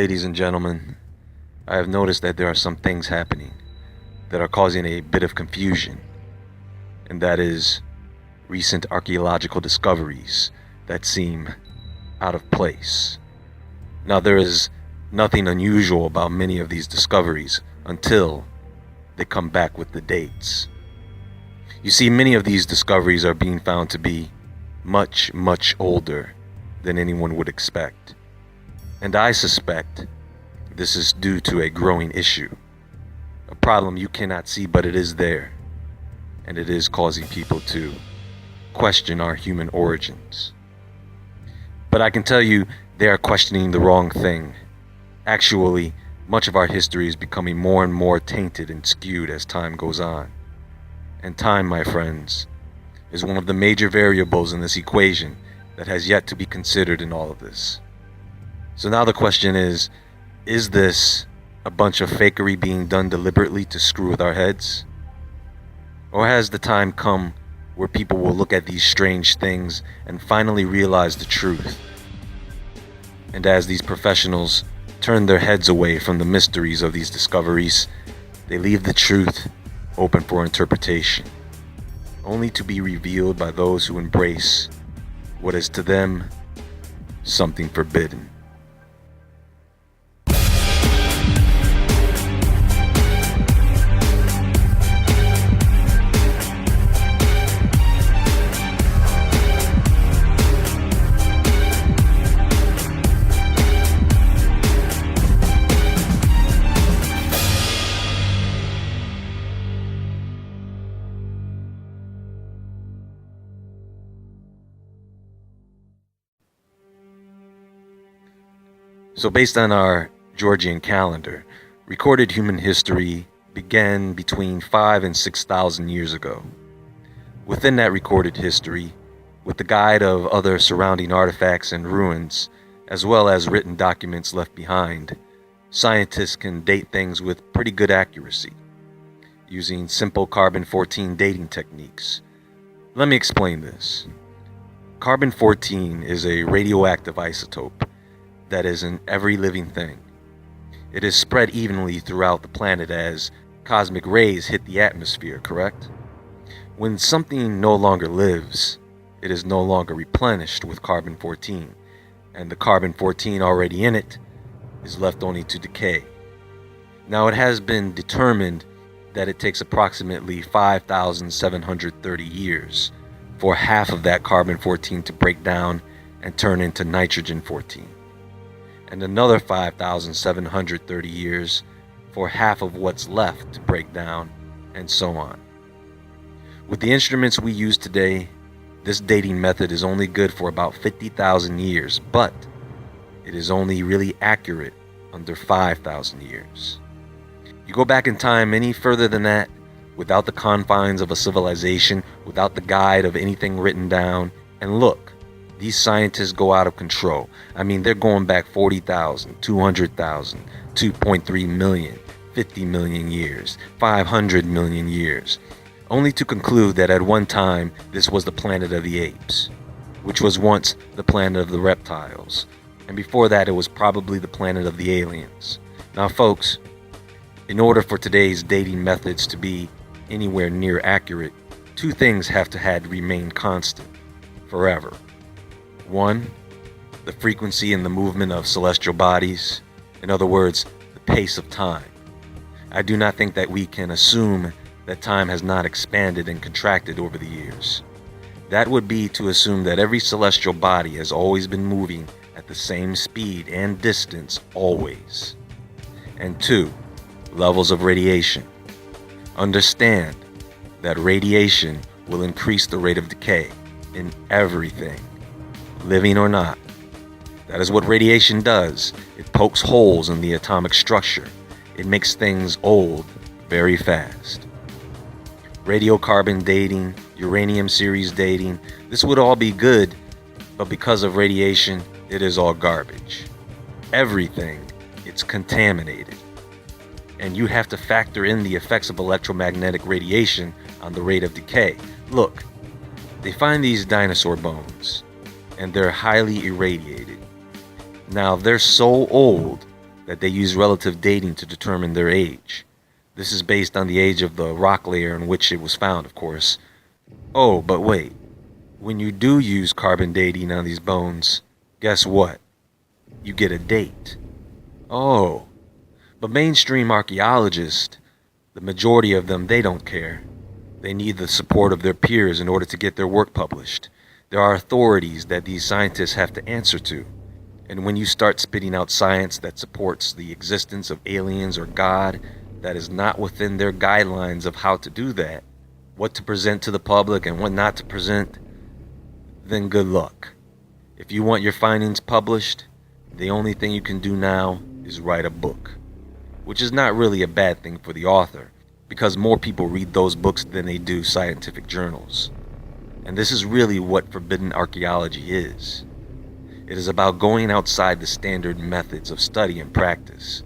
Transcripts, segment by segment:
Ladies and gentlemen, I have noticed that there are some things happening that are causing a bit of confusion, and that is recent archaeological discoveries that seem out of place. Now, there is nothing unusual about many of these discoveries until they come back with the dates. You see, many of these discoveries are being found to be much, much older than anyone would expect. And I suspect this is due to a growing issue, a problem you cannot see, but it is there, and it is causing people to question our human origins. But I can tell you, they are questioning the wrong thing. Actually, much of our history is becoming more and more tainted and skewed as time goes on. And time, my friends, is one of the major variables in this equation that has yet to be considered in all of this. So now the question is this a bunch of fakery being done deliberately to screw with our heads? Or has the time come where people will look at these strange things and finally realize the truth? And as these professionals turn their heads away from the mysteries of these discoveries, they leave the truth open for interpretation, only to be revealed by those who embrace what is to them something forbidden. So based on our Georgian calendar, recorded human history began between 5,000 and 6,000 years ago. Within that recorded history, with the guide of other surrounding artifacts and ruins, as well as written documents left behind, scientists can date things with pretty good accuracy, using simple carbon-14 dating techniques. Let me explain this. Carbon-14 is a radioactive isotope that is in every living thing. It is spread evenly throughout the planet as cosmic rays hit the atmosphere, correct? When something no longer lives, it is no longer replenished with carbon-14, and the carbon-14 already in it is left only to decay. Now, it has been determined that it takes approximately 5,730 years for half of that carbon-14 to break down and turn into nitrogen-14. And another 5,730 years for half of what's left to break down, and so on. With the instruments we use today, this dating method is only good for about 50,000 years, but it is only really accurate under 5,000 years. You go back in time any further than that, without the confines of a civilization, without the guide of anything written down, and look, these scientists go out of control. I mean, they're going back 40,000, 200,000, 2.3 million, 50 million years, 500 million years, only to conclude that at one time this was the planet of the apes, which was once the planet of the reptiles, and before that it was probably the planet of the aliens. Now, folks, in order for today's dating methods to be anywhere near accurate, two things have to had remained constant forever. One, the frequency and the movement of celestial bodies. In other words, the pace of time. I do not think that we can assume that time has not expanded and contracted over the years. That would be to assume that every celestial body has always been moving at the same speed and distance always. And two, levels of radiation. Understand that radiation will increase the rate of decay in everything, living or not. That is what radiation does. It pokes holes in the atomic structure. It makes things old very fast. Radiocarbon dating, uranium series dating, this would all be good, but because of radiation, it is all garbage. Everything, it's contaminated. And you have to factor in the effects of electromagnetic radiation on the rate of decay. Look, they find these dinosaur bones, and they're highly irradiated. Now, they're so old that they use relative dating to determine their age. This is based on the age of the rock layer in which it was found, of course. Oh, but wait. When you do use carbon dating on these bones, guess what? You get a date. Oh, but mainstream archaeologists, the majority of them, they don't care. They need the support of their peers in order to get their work published. There are authorities that these scientists have to answer to. And when you start spitting out science that supports the existence of aliens or God that is not within their guidelines of how to do that, what to present to the public and what not to present, then good luck. If you want your findings published, the only thing you can do now is write a book. Which is not really a bad thing for the author, because more people read those books than they do scientific journals. And this is really what forbidden archaeology is. It is about going outside the standard methods of study and practice.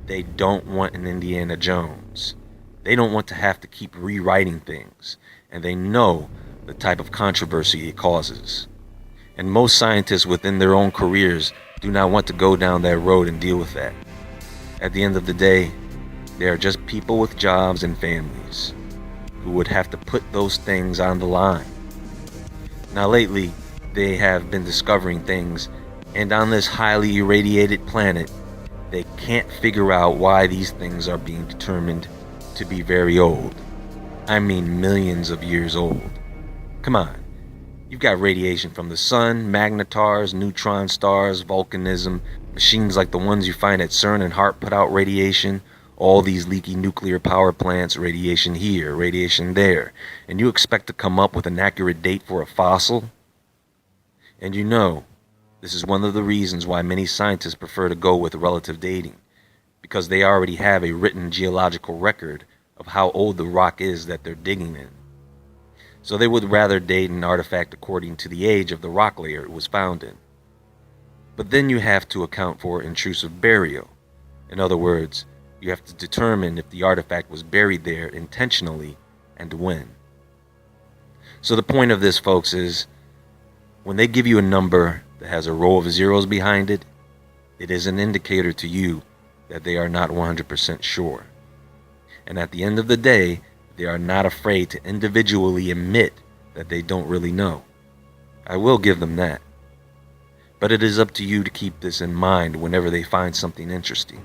They don't want an Indiana Jones. They don't want to have to keep rewriting things, and they know the type of controversy it causes. And most scientists within their own careers do not want to go down that road and deal with that. At the end of the day, they are just people with jobs and families who would have to put those things on the line. Now lately, they have been discovering things, and on this highly irradiated planet, they can't figure out why these things are being determined to be very old. I mean millions of years old. Come on. You've got radiation from the sun, magnetars, neutron stars, volcanism, machines like the ones you find at CERN and HAARP put out radiation, all these leaky nuclear power plants, radiation here, radiation there, and you expect to come up with an accurate date for a fossil? And you know, this is one of the reasons why many scientists prefer to go with relative dating, because they already have a written geological record of how old the rock is that they're digging in. So they would rather date an artifact according to the age of the rock layer it was found in. But then you have to account for intrusive burial. In other words, you have to determine if the artifact was buried there intentionally and when. So the point of this, folks, is when they give you a number that has a row of zeros behind it, it is an indicator to you that they are not 100% sure. And at the end of the day, they are not afraid to individually admit that they don't really know. I will give them that. But it is up to you to keep this in mind whenever they find something interesting.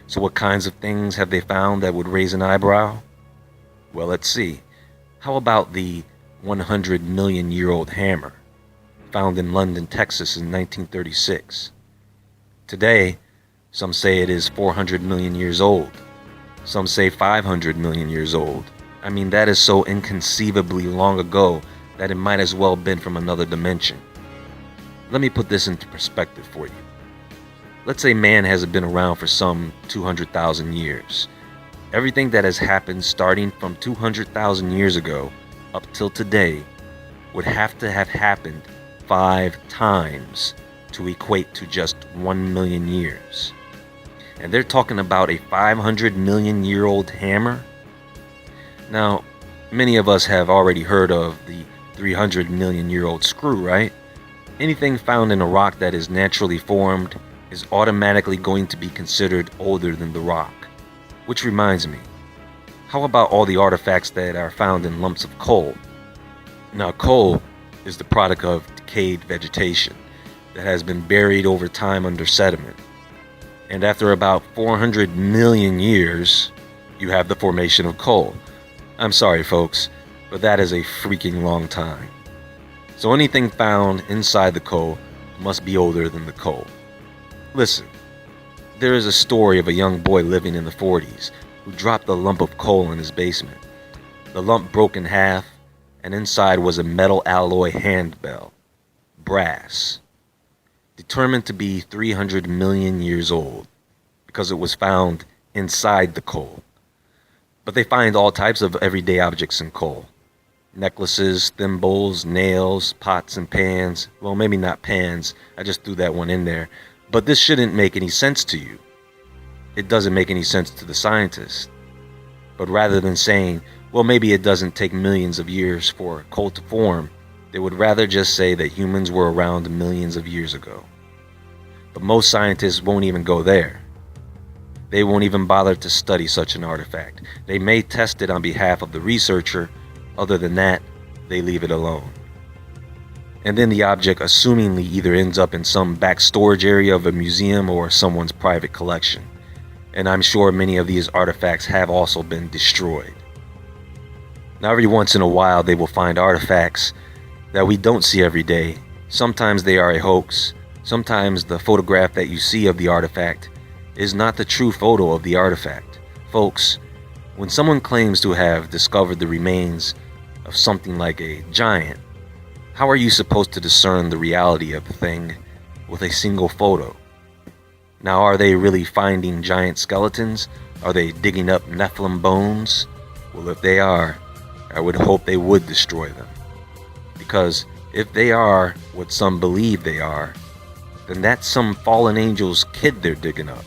So what kinds of things have they found that would raise an eyebrow? Well, let's see. How about the 100 million year old hammer found in London, Texas in 1936? Today, some say it is 400 million years old. Some say 500 million years old. I mean, that is so inconceivably long ago that it might as well have been from another dimension. Let me put this into perspective for you. Let's say man hasn't been around for some 200,000 years. Everything that has happened starting from 200,000 years ago up till today would have to have happened 5 times to equate to just 1 million years. And they're talking about a 500 million year old hammer? Now, many of us have already heard of the 300 million year old screw, right? Anything found in a rock that is naturally formed is automatically going to be considered older than the rock. Which reminds me, how about all the artifacts that are found in lumps of coal? Now, coal is the product of decayed vegetation that has been buried over time under sediment. And after about 400 million years, you have the formation of coal. I'm sorry, folks, but that is a freaking long time. So anything found inside the coal must be older than the coal. Listen, there is a story of a young boy living in the 40s who dropped a lump of coal in his basement. The lump broke in half, and inside was a metal alloy handbell, brass, determined to be 300 million years old because it was found inside the coal. But they find all types of everyday objects in coal. Necklaces, thimbles, nails, pots and pans. Well, maybe not pans. I just threw that one in there. But this shouldn't make any sense to you. It doesn't make any sense to the scientists. But rather than saying, well, maybe it doesn't take millions of years for coal to form, they would rather just say that humans were around millions of years ago. But most scientists won't even go there. They won't even bother to study such an artifact. They may test it on behalf of the researcher. Other than that, they leave it alone. And then the object assumingly either ends up in some back storage area of a museum or someone's private collection. And I'm sure many of these artifacts have also been destroyed. Now, every once in a while, they will find artifacts that we don't see every day. Sometimes they are a hoax. Sometimes the photograph that you see of the artifact is not the true photo of the artifact. Folks, when someone claims to have discovered the remains of something like a giant, how are you supposed to discern the reality of the thing with a single photo? Now, are they really finding giant skeletons? Are they digging up Nephilim bones? Well, if they are, I would hope they would destroy them. Because if they are what some believe they are, then that's some fallen angel's kid they're digging up.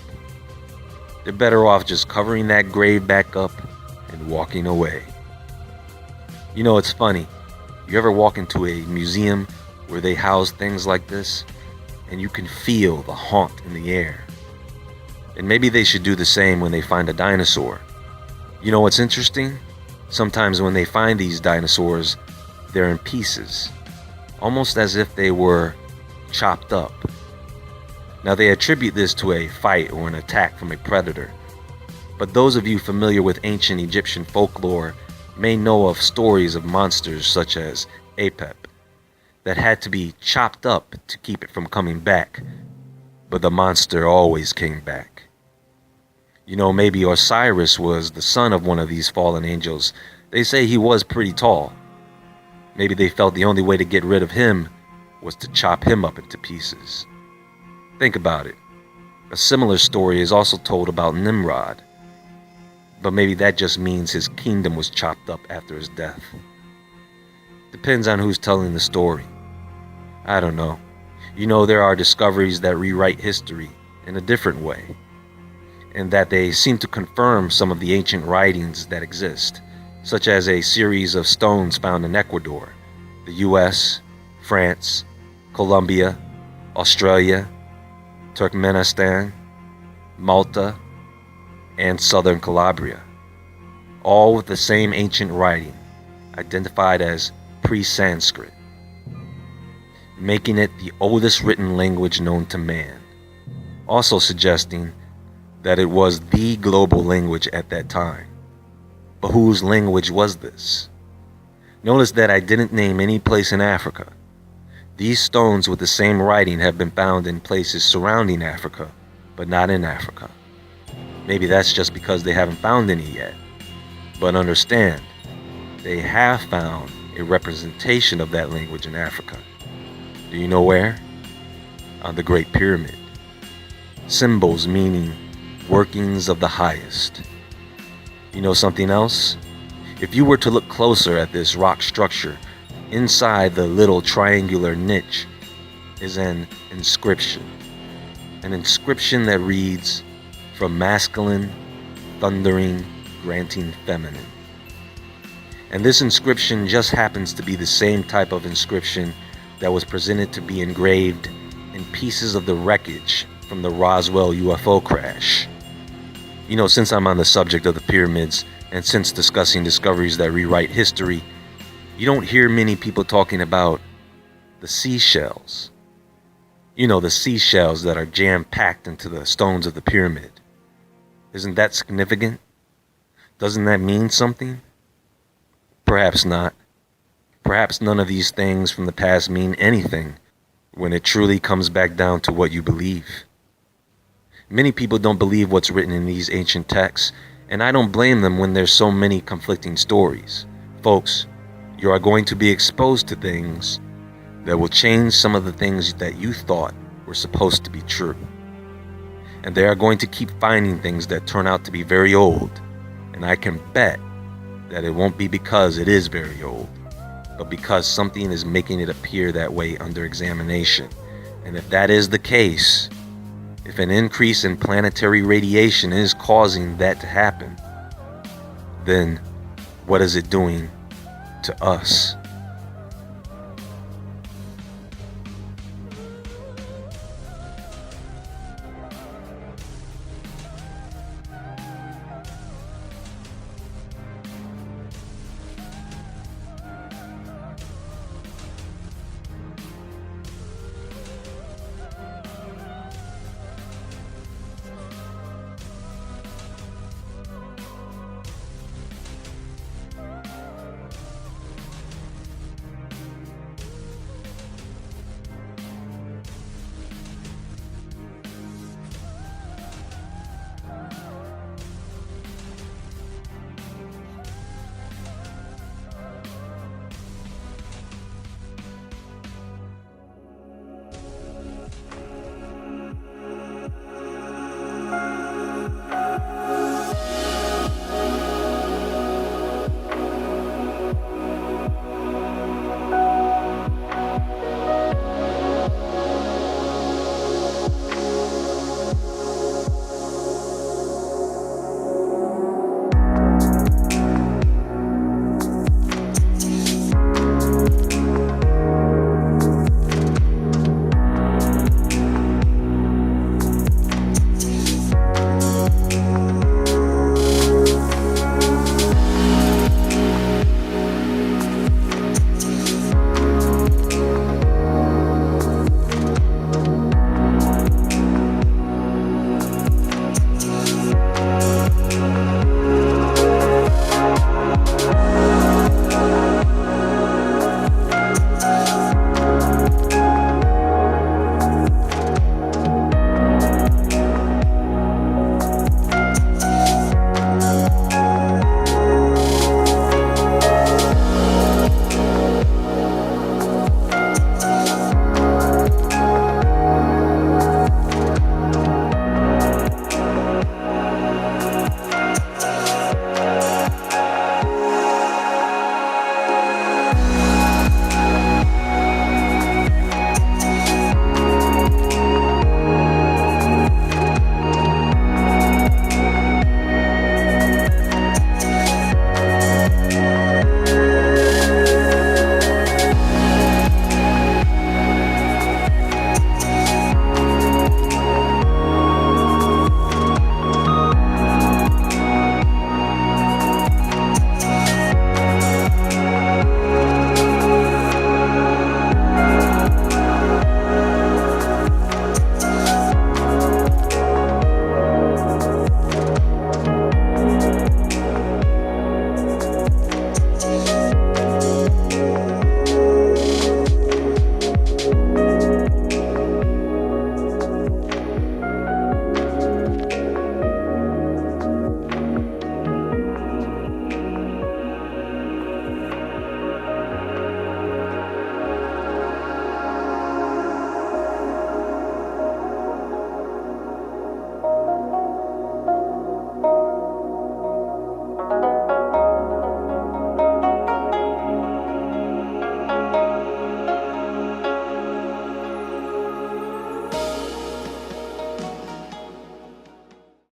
They're better off just covering that grave back up and walking away. You know, it's funny. You ever walk into a museum where they house things like this, and you can feel the haunt in the air? And maybe they should do the same when they find a dinosaur. You know what's interesting? Sometimes when they find these dinosaurs, they're in pieces, almost as if they were chopped up. Now, they attribute this to a fight or an attack from a predator. But those of you familiar with ancient Egyptian folklore may know of stories of monsters such as Apep that had to be chopped up to keep it from coming back. But the monster always came back. You know, maybe Osiris was the son of one of these fallen angels. They say he was pretty tall. Maybe they felt the only way to get rid of him was to chop him up into pieces. Think about it. A similar story is also told about Nimrod. But maybe that just means his kingdom was chopped up after his death. Depends on who's telling the story. I don't know. You know, there are discoveries that rewrite history in a different way, and that they seem to confirm some of the ancient writings that exist, such as a series of stones found in Ecuador, the US, France, Colombia, Australia, Turkmenistan, Malta, and southern Calabria, all with the same ancient writing, identified as pre-Sanskrit, making it the oldest written language known to man, also suggesting that it was the global language at that time. But whose language was this? Notice that I didn't name any place in Africa. These stones with the same writing have been found in places surrounding Africa, but not in Africa. Maybe that's just because they haven't found any yet. But understand, they have found a representation of that language in Africa. Do you know where? On the Great Pyramid. Symbols meaning workings of the highest. You know something else? If you were to look closer at this rock structure, inside the little triangular niche is an inscription. An inscription that reads, "From masculine, thundering, granting feminine." And this inscription just happens to be the same type of inscription that was presented to be engraved in pieces of the wreckage from the Roswell UFO crash. You know, since I'm on the subject of the pyramids, and since discussing discoveries that rewrite history, you don't hear many people talking about the seashells. You know, the seashells that are jam-packed into the stones of the pyramid. Isn't that significant? Doesn't that mean something? Perhaps not. Perhaps none of these things from the past mean anything when it truly comes back down to what you believe. Many people don't believe what's written in these ancient texts, and I don't blame them when there's so many conflicting stories. Folks, you are going to be exposed to things that will change some of the things that you thought were supposed to be true. And they are going to keep finding things that turn out to be very old, and I can bet that it won't be because it is very old, but because something is making it appear that way under examination. And if that is the case, if an increase in planetary radiation is causing that to happen, then what is it doing to us?